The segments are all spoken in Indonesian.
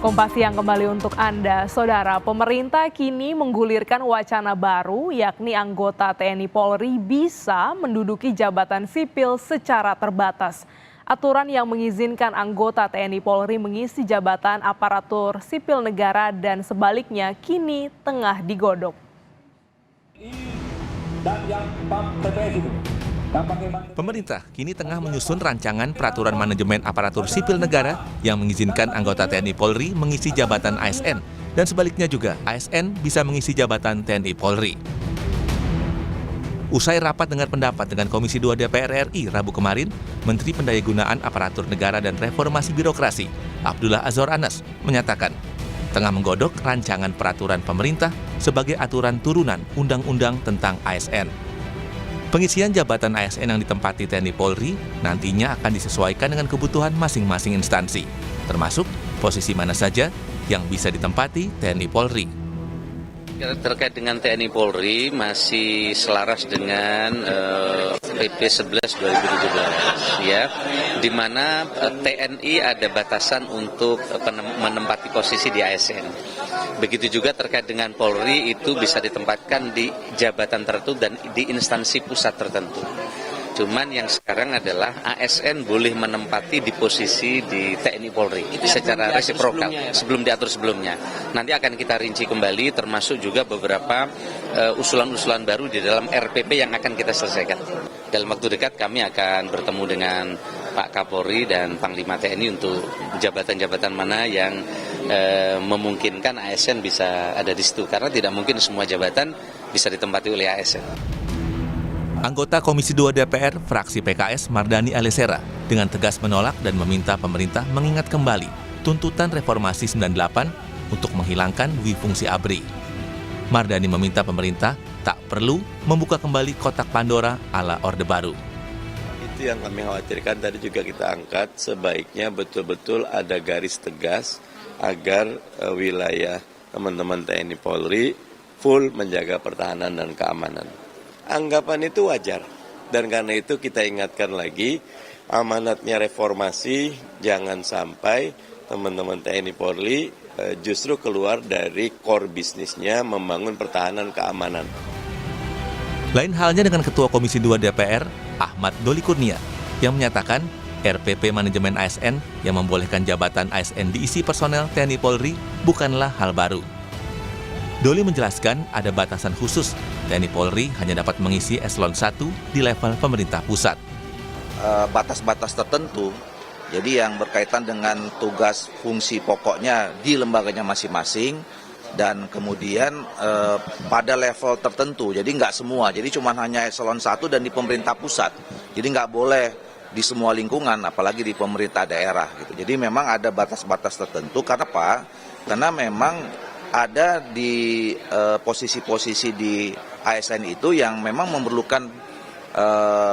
Kompas Siang kembali untuk Anda. Saudara, pemerintah kini menggulirkan wacana baru, yakni anggota TNI Polri bisa menduduki jabatan sipil secara terbatas. Aturan yang mengizinkan anggota TNI Polri mengisi jabatan aparatur sipil negara dan sebaliknya kini tengah digodok. Pemerintah kini tengah menyusun rancangan peraturan manajemen aparatur sipil negara yang mengizinkan anggota TNI Polri mengisi jabatan ASN dan sebaliknya juga ASN bisa mengisi jabatan TNI Polri. Usai rapat dengar pendapat dengan Komisi 2 DPR RI Rabu kemarin, Menteri Pendayagunaan Aparatur Negara dan Reformasi Birokrasi, Abdullah Azwar Anas, menyatakan tengah menggodok rancangan peraturan pemerintah sebagai aturan turunan Undang-Undang tentang ASN. Pengisian jabatan ASN yang ditempati TNI Polri nantinya akan disesuaikan dengan kebutuhan masing-masing instansi, termasuk posisi mana saja yang bisa ditempati TNI Polri. Terkait dengan TNI Polri masih selaras dengan PP 11 2017 ya, di mana TNI ada batasan untuk menempati posisi di ASN. Begitu juga terkait dengan Polri itu bisa ditempatkan di jabatan tertentu dan di instansi pusat tertentu. Cuman yang sekarang adalah ASN boleh menempati di posisi di TNI Polri secara resiprokal sebelum diatur sebelumnya. Nanti akan kita rinci kembali termasuk juga beberapa usulan-usulan baru di dalam RPP yang akan kita selesaikan. Dalam waktu dekat kami akan bertemu dengan Pak Kapolri dan Panglima TNI untuk jabatan-jabatan mana yang memungkinkan ASN bisa ada di situ. Karena tidak mungkin semua jabatan bisa ditempati oleh ASN. Anggota Komisi 2 DPR, fraksi PKS Mardani Alisera, dengan tegas menolak dan meminta pemerintah mengingat kembali tuntutan reformasi 98 untuk menghilangkan dwi fungsi ABRI. Mardani meminta pemerintah tak perlu membuka kembali kotak Pandora ala Orde Baru. Itu yang kami khawatirkan, tadi juga kita angkat, sebaiknya betul-betul ada garis tegas agar wilayah teman-teman TNI Polri full menjaga pertahanan dan keamanan. Anggapan itu wajar, dan karena itu kita ingatkan lagi, amanatnya reformasi, jangan sampai teman-teman TNI Polri justru keluar dari core bisnisnya membangun pertahanan keamanan. Lain halnya dengan Ketua Komisi 2 DPR, Ahmad Doli Kurnia, yang menyatakan RPP Manajemen ASN yang membolehkan jabatan ASN diisi personel TNI Polri bukanlah hal baru. Doli menjelaskan ada batasan khusus, TNI Polri hanya dapat mengisi eselon 1 di level pemerintah pusat. Batas-batas tertentu, jadi yang berkaitan dengan tugas fungsi pokoknya di lembaganya masing-masing, dan kemudian pada level tertentu, jadi nggak semua, jadi cuma hanya eselon 1 dan di pemerintah pusat, jadi nggak boleh di semua lingkungan, apalagi di pemerintah daerah. Gitu. Jadi memang ada batas-batas tertentu, karena apa? Karena memang ada di posisi-posisi di ASN itu yang memang memerlukan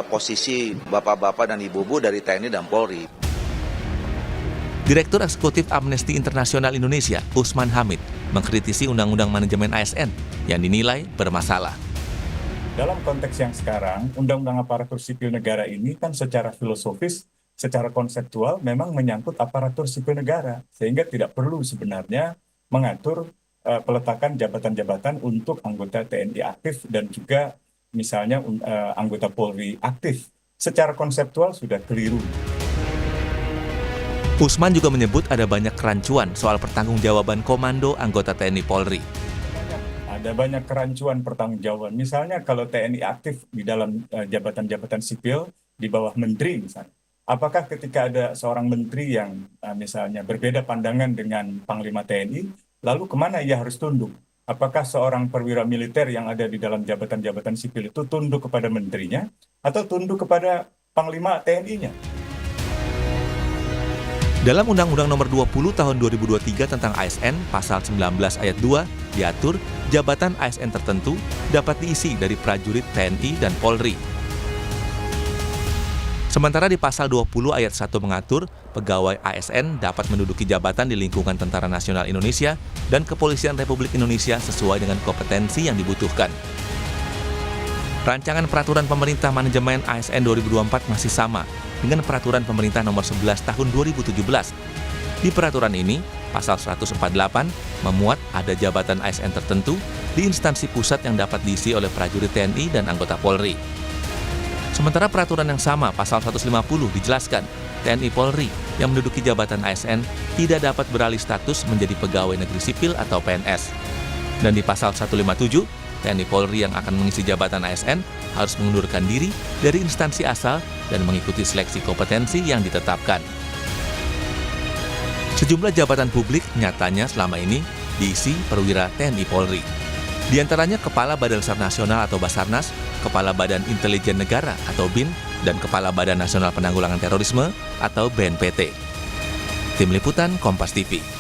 posisi bapak-bapak dan ibu-ibu dari TNI dan Polri. Direktur Eksekutif Amnesty Internasional Indonesia, Usman Hamid, mengkritisi Undang-Undang Manajemen ASN yang dinilai bermasalah. Dalam konteks yang sekarang, Undang-Undang Aparatur Sipil Negara ini kan secara filosofis, secara konseptual memang menyangkut aparatur sipil negara, sehingga tidak perlu sebenarnya mengatur peletakan jabatan-jabatan untuk anggota TNI aktif dan juga misalnya anggota Polri aktif. Secara konseptual sudah keliru. Usman juga menyebut ada banyak kerancuan soal pertanggungjawaban komando anggota TNI Polri. Ada banyak kerancuan pertanggungjawaban. Misalnya kalau TNI aktif di dalam jabatan-jabatan sipil di bawah menteri misalnya. Apakah ketika ada seorang menteri yang misalnya berbeda pandangan dengan Panglima TNI, lalu kemana ia harus tunduk? Apakah seorang perwira militer yang ada di dalam jabatan-jabatan sipil itu tunduk kepada menterinya atau tunduk kepada Panglima TNI-nya? Dalam Undang-Undang Nomor 20 Tahun 2023 tentang ASN, Pasal 19 Ayat 2, diatur jabatan ASN tertentu dapat diisi dari prajurit TNI dan Polri. Sementara di Pasal 20 Ayat 1 mengatur, pegawai ASN dapat menduduki jabatan di lingkungan Tentara Nasional Indonesia dan Kepolisian Republik Indonesia sesuai dengan kompetensi yang dibutuhkan. Rancangan Peraturan Pemerintah Manajemen ASN 2024 masih sama dengan Peraturan Pemerintah Nomor 11 Tahun 2017. Di peraturan ini, Pasal 148 memuat ada jabatan ASN tertentu di instansi pusat yang dapat diisi oleh prajurit TNI dan anggota Polri. Sementara peraturan yang sama, Pasal 150 dijelaskan, TNI Polri yang menduduki jabatan ASN tidak dapat beralih status menjadi pegawai negeri sipil atau PNS. Dan di Pasal 157, TNI Polri yang akan mengisi jabatan ASN harus mengundurkan diri dari instansi asal dan mengikuti seleksi kompetensi yang ditetapkan. Sejumlah jabatan publik nyatanya selama ini diisi perwira TNI Polri. Di antaranya Kepala Badan Sar Nasional atau Basarnas, Kepala Badan Intelijen Negara atau BIN, dan Kepala Badan Nasional Penanggulangan Terorisme atau BNPT. Tim Liputan Kompas TV.